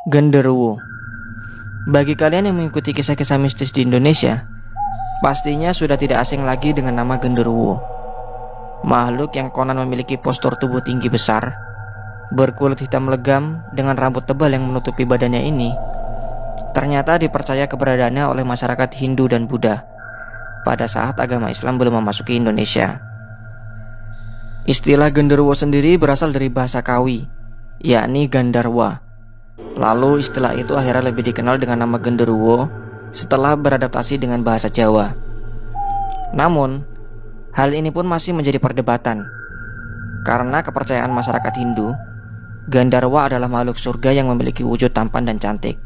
Genderuwo. Bagi kalian yang mengikuti kisah-kisah mistis di Indonesia, pastinya sudah tidak asing lagi dengan nama genderuwo. Makhluk yang konon memiliki postur tubuh tinggi besar, berkulit hitam legam dengan rambut tebal yang menutupi badannya ini, ternyata dipercaya keberadaannya oleh masyarakat Hindu dan Buddha pada saat agama Islam belum memasuki Indonesia. Istilah genderuwo sendiri berasal dari bahasa Kawi, yakni Gandarwa. Lalu istilah itu akhirnya lebih dikenal dengan nama genderuwo setelah beradaptasi dengan bahasa Jawa. Namun, hal ini pun masih menjadi perdebatan. Karena kepercayaan masyarakat Hindu, Gandarwa adalah makhluk surga yang memiliki wujud tampan dan cantik.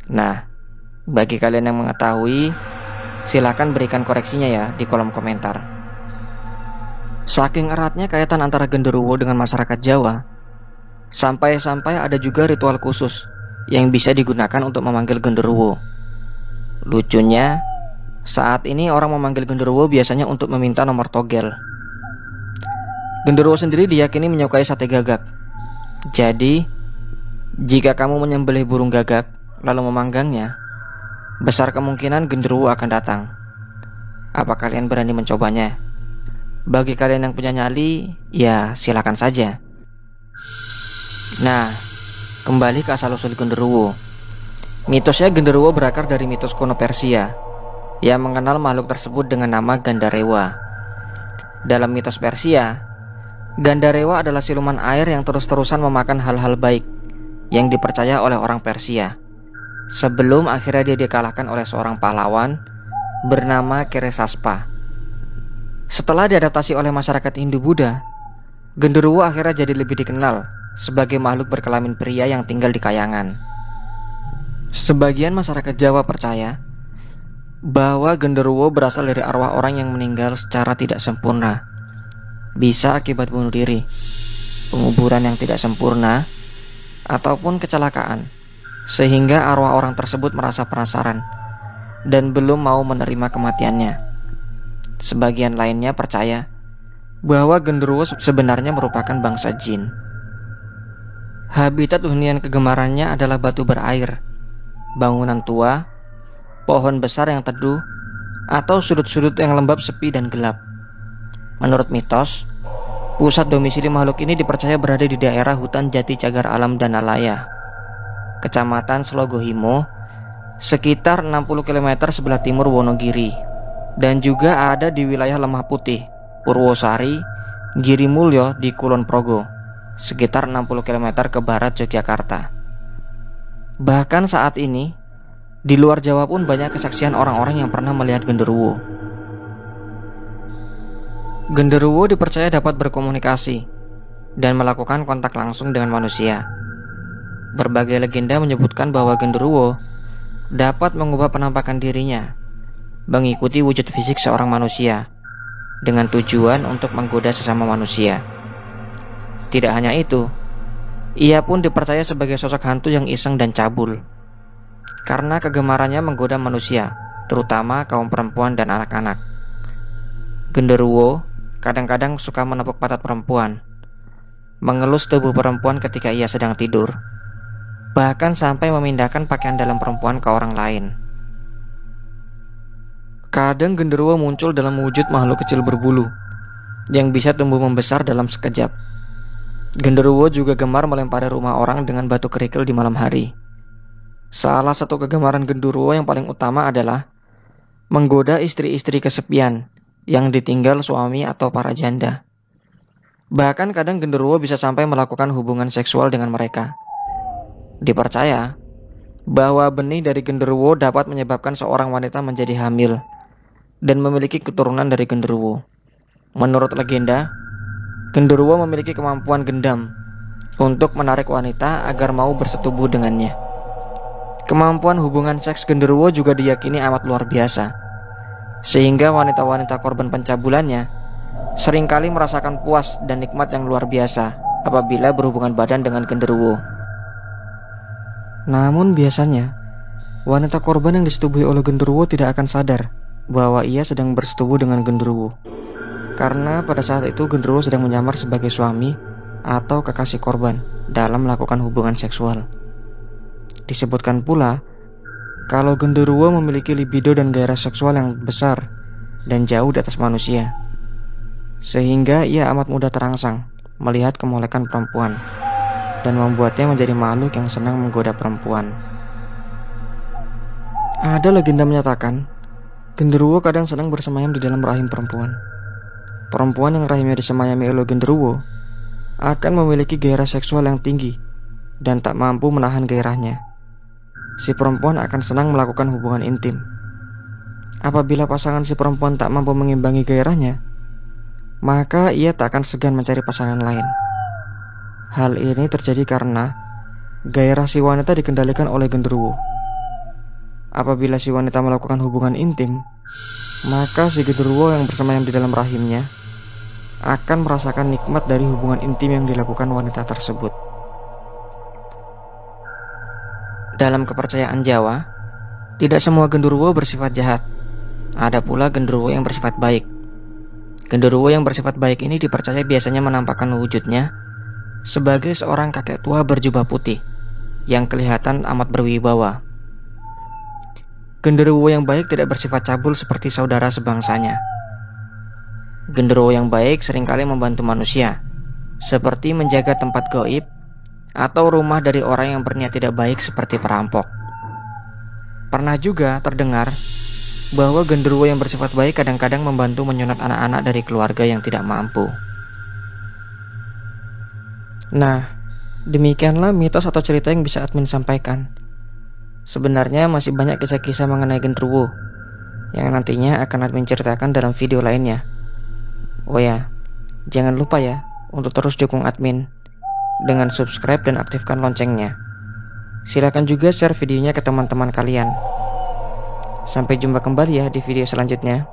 Nah, bagi kalian yang mengetahui, silakan berikan koreksinya ya di kolom komentar. Saking eratnya kaitan antara genderuwo dengan masyarakat Jawa, sampai-sampai ada juga ritual khusus yang bisa digunakan untuk memanggil genderuwo. Lucunya, saat ini orang memanggil genderuwo biasanya untuk meminta nomor togel. Genderuwo sendiri diyakini menyukai sate gagak. Jadi, jika kamu menyembelih burung gagak lalu memanggangnya, besar kemungkinan genderuwo akan datang. Apa kalian berani mencobanya? Bagi kalian yang punya nyali, ya silakan saja. Nah, kembali ke asal-usul genderuwo. Mitosnya genderuwo berakar dari mitos kuno Persia yang mengenal makhluk tersebut dengan nama Gandarewa. Dalam mitos Persia, Gandarewa adalah siluman air yang terus-terusan memakan hal-hal baik yang dipercaya oleh orang Persia, sebelum akhirnya dia dikalahkan oleh seorang pahlawan bernama Keresaspa. Setelah diadaptasi oleh masyarakat Hindu-Buddha, genderuwo akhirnya jadi lebih dikenal sebagai makhluk berkelamin pria yang tinggal di kayangan. Sebagian masyarakat Jawa percaya bahwa genderuwo berasal dari arwah orang yang meninggal secara tidak sempurna, bisa akibat bunuh diri, penguburan yang tidak sempurna, ataupun kecelakaan, sehingga arwah orang tersebut merasa penasaran dan belum mau menerima kematiannya. Sebagian lainnya percaya bahwa genderuwo sebenarnya merupakan bangsa jin. Habitat hunian kegemarannya adalah batu berair, bangunan tua, pohon besar yang teduh, atau sudut-sudut yang lembab, sepi, dan gelap. Menurut mitos, pusat domisili makhluk ini dipercaya berada di daerah hutan Jati Cagar Alam Danalaya, Kecamatan Slogohimo, sekitar 60 km sebelah timur Wonogiri, dan juga ada di wilayah Lemah Putih, Purwosari, Girimulyo di Kulon Progo, sekitar 60 km ke barat Yogyakarta. Bahkan saat ini, di luar Jawa pun banyak kesaksian orang-orang yang pernah melihat genderuwo. Genderuwo dipercaya dapat berkomunikasi dan melakukan kontak langsung dengan manusia. Berbagai legenda menyebutkan bahwa genderuwo dapat mengubah penampakan dirinya, mengikuti wujud fisik seorang manusia, dengan tujuan untuk menggoda sesama manusia. Tidak hanya itu, ia pun dipercaya sebagai sosok hantu yang iseng dan cabul, karena kegemarannya menggoda manusia, terutama kaum perempuan dan anak-anak. Genderuwo kadang-kadang suka menepuk pantat perempuan, mengelus tubuh perempuan ketika ia sedang tidur, bahkan sampai memindahkan pakaian dalam perempuan ke orang lain. Kadang genderuwo muncul dalam wujud makhluk kecil berbulu yang bisa tumbuh membesar dalam sekejap. Genderuwo juga gemar melempari rumah orang dengan batu kerikil di malam hari. Salah satu kegemaran genderuwo yang paling utama adalah menggoda istri-istri kesepian yang ditinggal suami atau para janda. Bahkan kadang genderuwo bisa sampai melakukan hubungan seksual dengan mereka. Dipercaya bahwa benih dari genderuwo dapat menyebabkan seorang wanita menjadi hamil dan memiliki keturunan dari genderuwo. Menurut legenda, genderuwo memiliki kemampuan gendam untuk menarik wanita agar mau bersetubuh dengannya. Kemampuan hubungan seks genderuwo juga diyakini amat luar biasa, sehingga wanita-wanita korban pencabulannya seringkali merasakan puas dan nikmat yang luar biasa apabila berhubungan badan dengan genderuwo. Namun biasanya, wanita korban yang disetubuhi oleh genderuwo tidak akan sadar bahwa ia sedang bersetubuh dengan genderuwo, karena pada saat itu genderuwo sedang menyamar sebagai suami atau kekasih korban dalam melakukan hubungan seksual. Disebutkan pula kalau genderuwo memiliki libido dan gairah seksual yang besar dan jauh di atas manusia, sehingga ia amat mudah terangsang melihat kemolekan perempuan dan membuatnya menjadi makhluk yang senang menggoda perempuan. Ada legenda menyatakan genderuwo kadang sedang bersemayam di dalam rahim perempuan. Perempuan yang rahimnya disemayami oleh genderuwo akan memiliki gairah seksual yang tinggi dan tak mampu menahan gairahnya. Si perempuan akan senang melakukan hubungan intim. Apabila pasangan si perempuan tak mampu mengimbangi gairahnya, maka ia tak akan segan mencari pasangan lain. Hal ini terjadi karena gairah si wanita dikendalikan oleh genderuwo. Apabila si wanita melakukan hubungan intim, maka si genderuwo yang bersemayam di dalam rahimnya akan merasakan nikmat dari hubungan intim yang dilakukan wanita tersebut. Dalam kepercayaan Jawa, tidak semua genderuwo bersifat jahat. Ada pula genderuwo yang bersifat baik. Genderuwo yang bersifat baik ini dipercaya biasanya menampakkan wujudnya sebagai seorang kakek tua berjubah putih yang kelihatan amat berwibawa. Genderuwo yang baik tidak bersifat cabul seperti saudara sebangsanya. Genderuwo yang baik seringkali membantu manusia, seperti menjaga tempat gaib atau rumah dari orang yang berniat tidak baik seperti perampok. Pernah juga terdengar bahwa genderuwo yang bersifat baik kadang-kadang membantu menyunat anak-anak dari keluarga yang tidak mampu. Nah, demikianlah mitos atau cerita yang bisa admin sampaikan. Sebenarnya masih banyak kisah-kisah mengenai genderuwo yang nantinya akan admin ceritakan dalam video lainnya. Oh ya, jangan lupa ya untuk terus dukung admin dengan subscribe dan aktifkan loncengnya. Silakan juga share videonya ke teman-teman kalian. Sampai jumpa kembali ya di video selanjutnya.